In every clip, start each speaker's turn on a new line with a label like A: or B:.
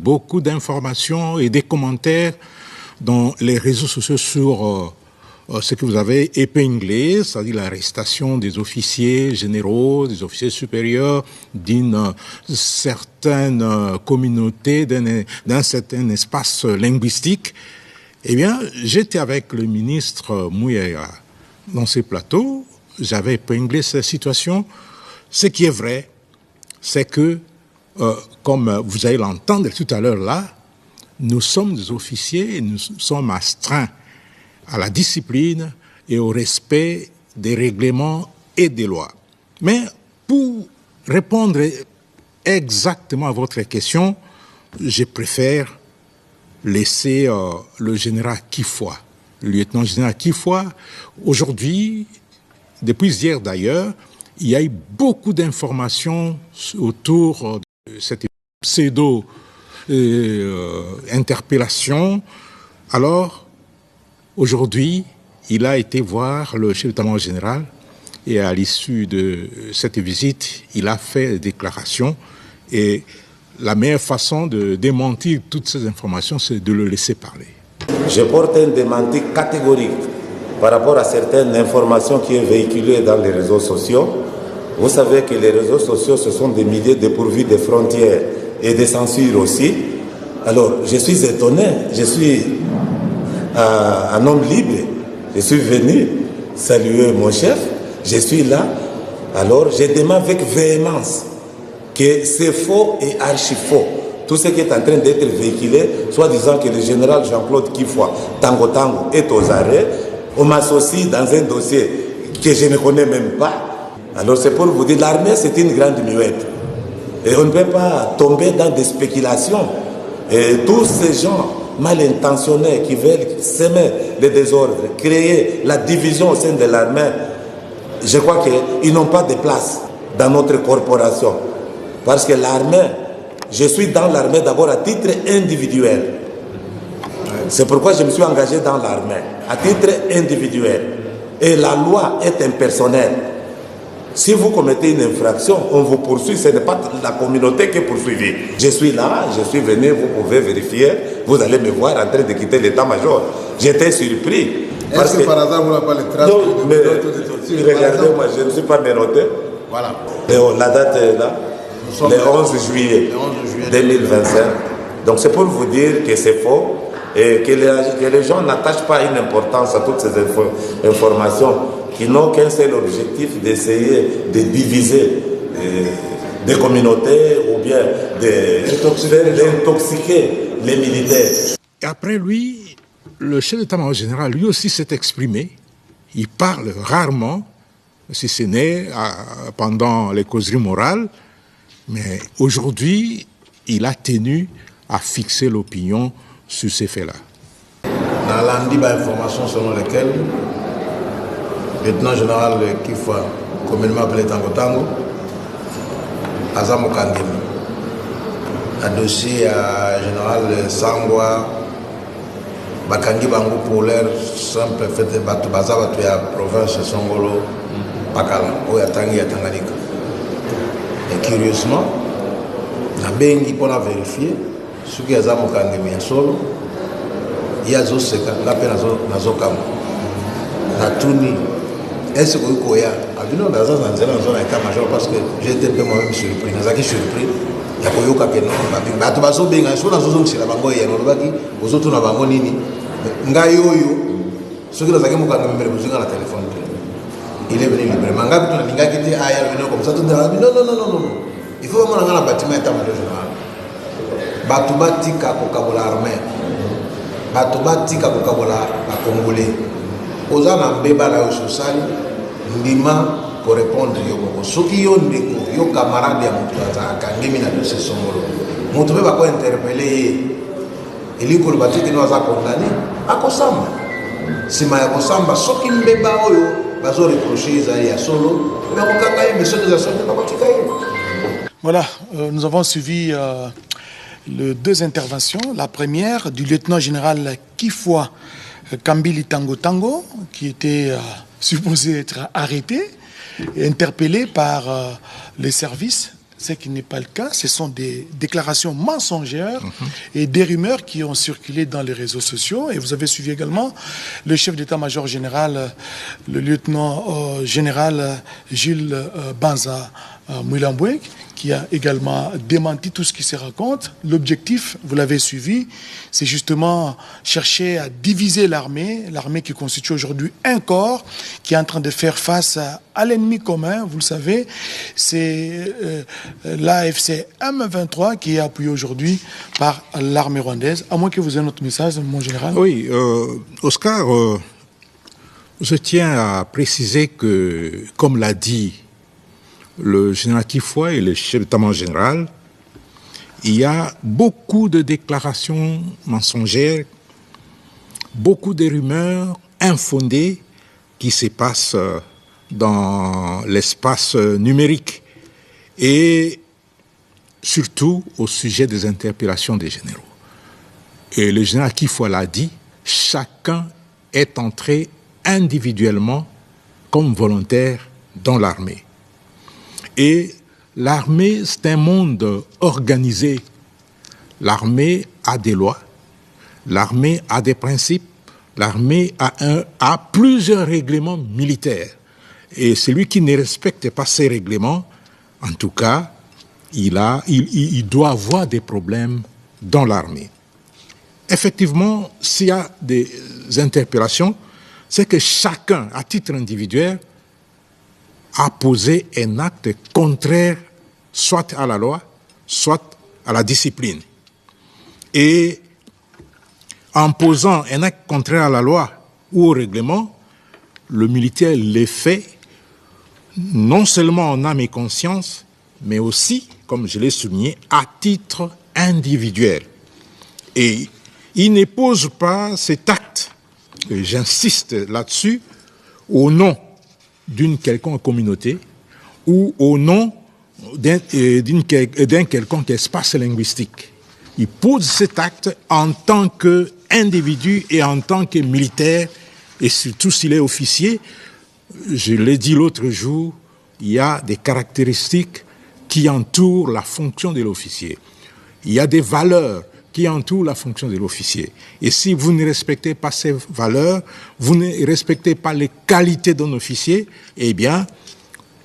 A: beaucoup d'informations et des commentaires dans les réseaux sociaux sur ce que vous avez épinglé, c'est-à-dire l'arrestation des officiers généraux, des officiers supérieurs d'une certaine communauté, d'un certain espace linguistique. Eh bien, j'étais avec le ministre Mouyaya dans ces plateaux, j'avais épinglé cette situation. Ce qui est vrai, c'est que, comme vous allez l'entendre tout à l'heure là, nous sommes des officiers et nous sommes astreints à la discipline et au respect des règlements et des lois. Mais pour répondre exactement à votre question, je préfère laisser le général Kifoa, le lieutenant-général Kifoa. Aujourd'hui, depuis hier d'ailleurs, il y a eu beaucoup d'informations autour de cette pseudo-interpellation. Alors, aujourd'hui, il a été voir le chef d'état-major général et à l'issue de cette visite, il a fait des déclarations et la meilleure façon de démentir toutes ces informations, c'est de le laisser parler.
B: Je porte un démenti catégorique par rapport à certaines informations qui sont véhiculées dans les réseaux sociaux. Vous savez que les réseaux sociaux, ce sont des milliers dépourvus de frontières et de censure aussi. Alors, je suis étonné, je suis un homme libre, je suis venu saluer mon chef, je suis là, alors je demande avec véhémence que c'est faux et archi faux. Tout ce qui est en train d'être véhiculé, soit disant que le général Jean-Claude Kifoa, Tango Tango, est aux arrêts, on m'associe dans un dossier que je ne connais même pas. Alors c'est pour vous dire, l'armée c'est une grande muette. Et on ne peut pas tomber dans des spéculations. Et tous ces gens mal intentionnés qui veulent semer le désordre, créer la division au sein de l'armée, je crois qu'ils n'ont pas de place dans notre corporation. Parce que l'armée, je suis dans l'armée d'abord à titre individuel. C'est pourquoi je me suis engagé dans l'armée, à titre individuel. Et la loi est impersonnelle. Si vous commettez une infraction, on vous poursuit, ce n'est pas la communauté qui est poursuivie. Je suis là, je suis venu, vous pouvez vérifier, vous allez me voir en train de quitter l'état-major. J'étais surpris.
C: Est-ce que par hasard vous n'avez pas les traces
B: de regardez, moi je ne suis pas menotté.
C: Voilà.
B: Et la date est là, le 11 juillet 2025. Donc c'est pour vous dire que c'est faux et que les gens n'attachent pas une importance à toutes ces informations qui n'ont qu'un seul objectif d'essayer de diviser des communautés ou bien d'intoxiquer les militaires.
A: Et après lui, le chef d'état-major général, lui aussi s'est exprimé. Il parle rarement, si ce n'est pendant les causeries morales, mais aujourd'hui, il a tenu à fixer l'opinion sur ces faits-là.
C: Dans l'andi information selon lesquelles le lieutenant général Kifoa, communément appelé Tango Tango, Azamo Kangemi, a dossier à général Sangwa, Bakangi Bango pour l'air simple fait de Batubaza, la province Songolo, Bakala, où il y a Tangi et Tanganyika. Et curieusement, na bengi pour la vérifier, ce qui est Azamo Kangemi en solo, il y a Zoseka, la peine à Zokam, na Tuni. Est-ce que vous avez dans la zone état-major parce que j'ai été moi-même surpris. Je suis surpris. Il y a que non, tu vas so bien, sur la zone c'est la bango et on va dire aux autres na bango nini. Ngayoyo, ce que nous avons quand même besoin dans la téléphone. Il est venu librement. Ngabi tu na linga qui était ailleurs venu comme ça tout non. Il faut vraiment dans le bâtiment état-major général. Batubati kakokabola armée. Batubati kakokabola la congolais. Aux ans beba la sociale ndima pour répondre yo soki yo ndeko yo camarade ya mutu akangemi na dossier somolo mutu beba ko interpeller eliko le batiki no aza condamné akosamba sima ya kosamba soki mbeba oyo bazo reprocher ezali ya solo mais okanga ye monsieur des assemblées na batika ye.
D: Voilà, nous avons suivi les deux interventions. La première du lieutenant général Kifoa Kambili Tango Tango, qui était supposé être arrêté et interpellé par les services ce qui n'est pas le cas. Ce sont des déclarations mensongères et des rumeurs qui ont circulé dans les réseaux sociaux. Et vous avez suivi également le chef d'état-major général, le lieutenant général Jules Banza Mouilamboué, qui a également démenti tout ce qui se raconte. L'objectif, vous l'avez suivi, c'est justement chercher à diviser l'armée qui constitue aujourd'hui un corps, qui est en train de faire face à l'ennemi commun. Vous le savez, c'est l'AFC M23 qui est appuyé aujourd'hui par l'armée rwandaise. À moins que vous ayez un autre message, mon général.
A: Oui, Oscar, je tiens à préciser que, comme l'a dit le général Kifoua et le chef d'état-major général, il y a beaucoup de déclarations mensongères, beaucoup de rumeurs infondées qui se passent dans l'espace numérique et surtout au sujet des interpellations des généraux. Et le général Kifoua l'a dit, chacun est entré individuellement comme volontaire dans l'armée. Et l'armée, c'est un monde organisé. L'armée a des lois, l'armée a des principes, l'armée a plusieurs règlements militaires. Et celui qui ne respecte pas ces règlements, en tout cas, il doit avoir des problèmes dans l'armée. Effectivement, s'il y a des interpellations, c'est que chacun, à titre individuel, a posé un acte contraire soit à la loi, soit à la discipline. Et en posant un acte contraire à la loi ou au règlement, le militaire le fait non seulement en âme et conscience, mais aussi, comme je l'ai souligné, à titre individuel. Et il ne pose pas cet acte, et j'insiste là-dessus, au nom d'une quelconque communauté ou au nom d'un quelconque espace linguistique. Il pose cet acte en tant qu'individu et en tant que militaire, et surtout s'il est officier. Je l'ai dit l'autre jour, il y a des caractéristiques qui entourent la fonction de l'officier. Il y a des valeurs qui entourent la fonction de l'officier. Et si vous ne respectez pas ces valeurs, vous ne respectez pas les qualités d'un officier, eh bien,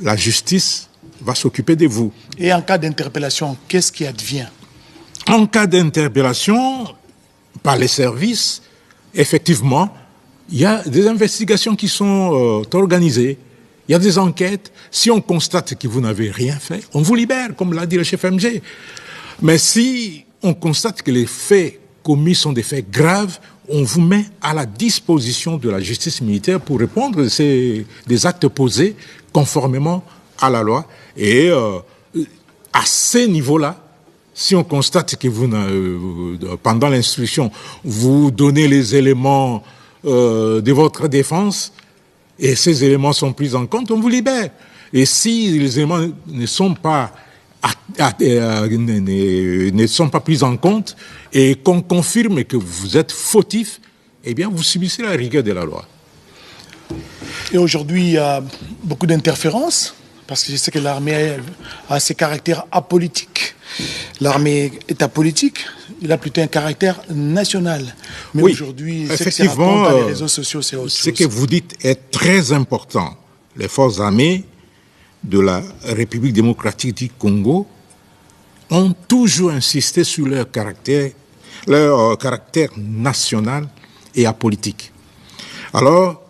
A: la justice va s'occuper de vous.
D: Et en cas d'interpellation, qu'est-ce qui advient?
A: En cas d'interpellation par les services, effectivement, il y a des investigations qui sont organisées. Il y a des enquêtes. Si on constate que vous n'avez rien fait, on vous libère, comme l'a dit le chef MG. Mais si on constate que les faits commis sont des faits graves, on vous met à la disposition de la justice militaire pour répondre des actes posés conformément à la loi. Et à ces niveaux-là, si on constate que pendant l'instruction, vous donnez les éléments de votre défense et ces éléments sont pris en compte, on vous libère. Et si les éléments ne sont pas pris en compte et qu'on confirme que vous êtes fautif, eh bien, vous subissez la rigueur de la loi.
D: Et aujourd'hui, il y a beaucoup d'interférences, parce que je sais que l'armée a ses caractères apolitiques. L'armée est apolitique, il a plutôt un caractère national. Mais
A: oui,
D: aujourd'hui, ce qui se raconte dans les réseaux sociaux, c'est autre chose.
A: Ce que vous dites est très important. Les forces armées de la République démocratique du Congo ont toujours insisté sur leur caractère national et apolitique. Alors,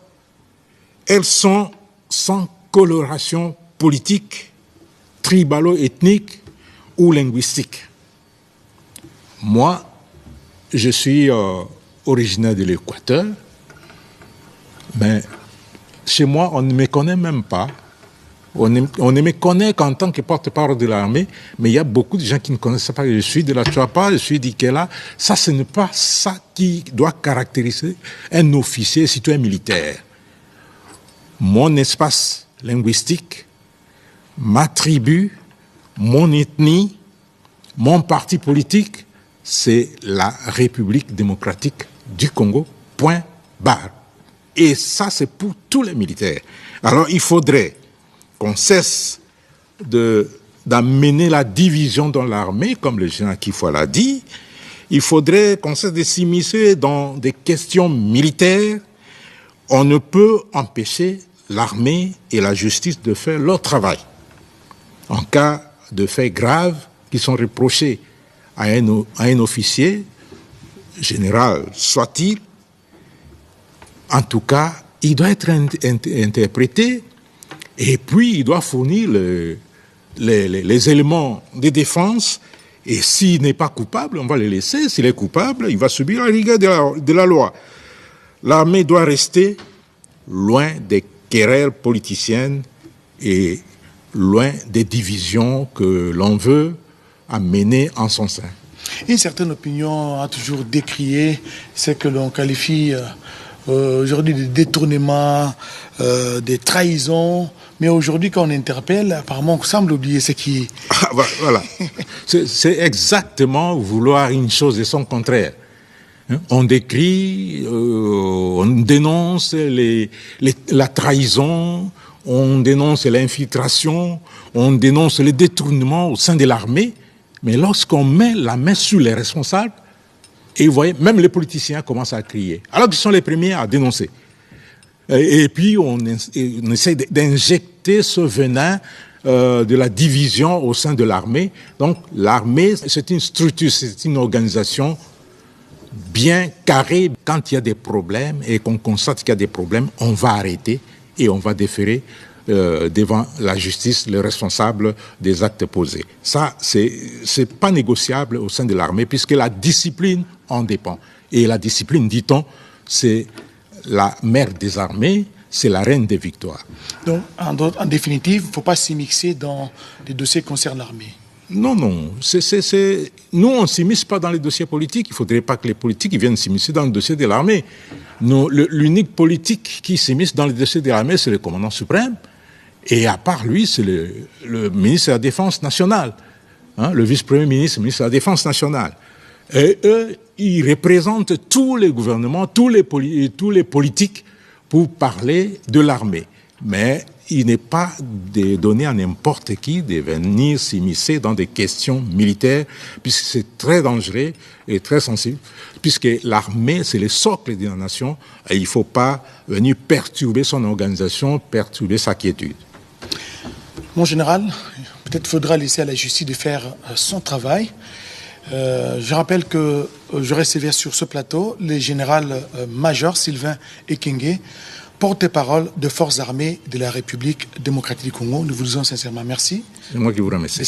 A: elles sont sans coloration politique, tribalo-ethnique ou linguistique. Moi, je suis originaire de l'Équateur, mais chez moi, on ne me connaît même pas. On ne me connaît qu'en tant que porte-parole de l'armée, mais il y a beaucoup de gens qui ne connaissent pas. Je suis de la Chuapa, je suis d'Ikela. Ça, ce n'est pas ça qui doit caractériser un officier citoyen militaire. Mon espace linguistique, ma tribu, mon ethnie, mon parti politique, c'est la République démocratique du Congo, point barre. Et ça, c'est pour tous les militaires. Alors, il faudrait qu'on cesse de d'amener la division dans l'armée, comme le général Kifoua l'a dit. Il faudrait qu'on cesse de s'immiscer dans des questions militaires. On ne peut empêcher l'armée et la justice de faire leur travail. En cas de faits graves qui sont reprochés à un officier, général soit-il, en tout cas, il doit être interprété et puis il doit fournir les éléments de défense. Et s'il n'est pas coupable, on va le laisser. S'il est coupable, il va subir la rigueur de la loi. L'armée doit rester loin des querelles politiciennes et loin des divisions que l'on veut amener en son sein.
D: Une certaine opinion a toujours décrié ce que l'on qualifie aujourd'hui de détournement, des trahisons. Mais aujourd'hui, quand on interpelle, apparemment, on semble oublier ce qui...
A: Ah, voilà. C'est exactement vouloir une chose et son contraire. On décrit, on dénonce la trahison, on dénonce l'infiltration, on dénonce le détournement au sein de l'armée. Mais lorsqu'on met la main sur les responsables, et vous voyez, même les politiciens commencent à crier, alors qu'ils sont les premiers à dénoncer. Et puis on essaie d'injecter ce venin de la division au sein de l'armée. Donc l'armée, c'est une structure, c'est une organisation bien carrée. Quand il y a des problèmes et qu'on constate qu'il y a des problèmes, on va arrêter et on va déférer devant la justice le responsable des actes posés. Ça, c'est pas négociable au sein de l'armée puisque la discipline en dépend. Et la discipline, dit-on, c'est la mère des armées, c'est la reine des victoires.
D: Donc, en définitive, il ne faut pas s'immiscer dans les dossiers qui concernent l'armée.
A: Non. Nous, on ne s'immisce pas dans les dossiers politiques. Il ne faudrait pas que les politiques viennent s'immiscer dans le dossier de l'armée. L'unique politique qui s'immisce dans les dossiers de l'armée, c'est le commandant suprême. Et à part lui, c'est le ministre de la Défense nationale. Le vice-premier ministre, le ministre de la Défense nationale. Et eux, ils représentent tous les gouvernements, tous les politiques pour parler de l'armée. Mais il n'est pas donné à n'importe qui de venir s'immiscer dans des questions militaires, puisque c'est très dangereux et très sensible, puisque l'armée, c'est le socle de la nation, et il ne faut pas venir perturber son organisation, perturber sa quiétude.
D: Mon général, peut-être faudra laisser à la justice de faire son travail. Je rappelle que je recevais sur ce plateau le général-major Sylvain Ekenge, porte-parole des forces armées de la République démocratique du Congo. Nous vous disons sincèrement merci.
A: C'est moi qui vous remercie.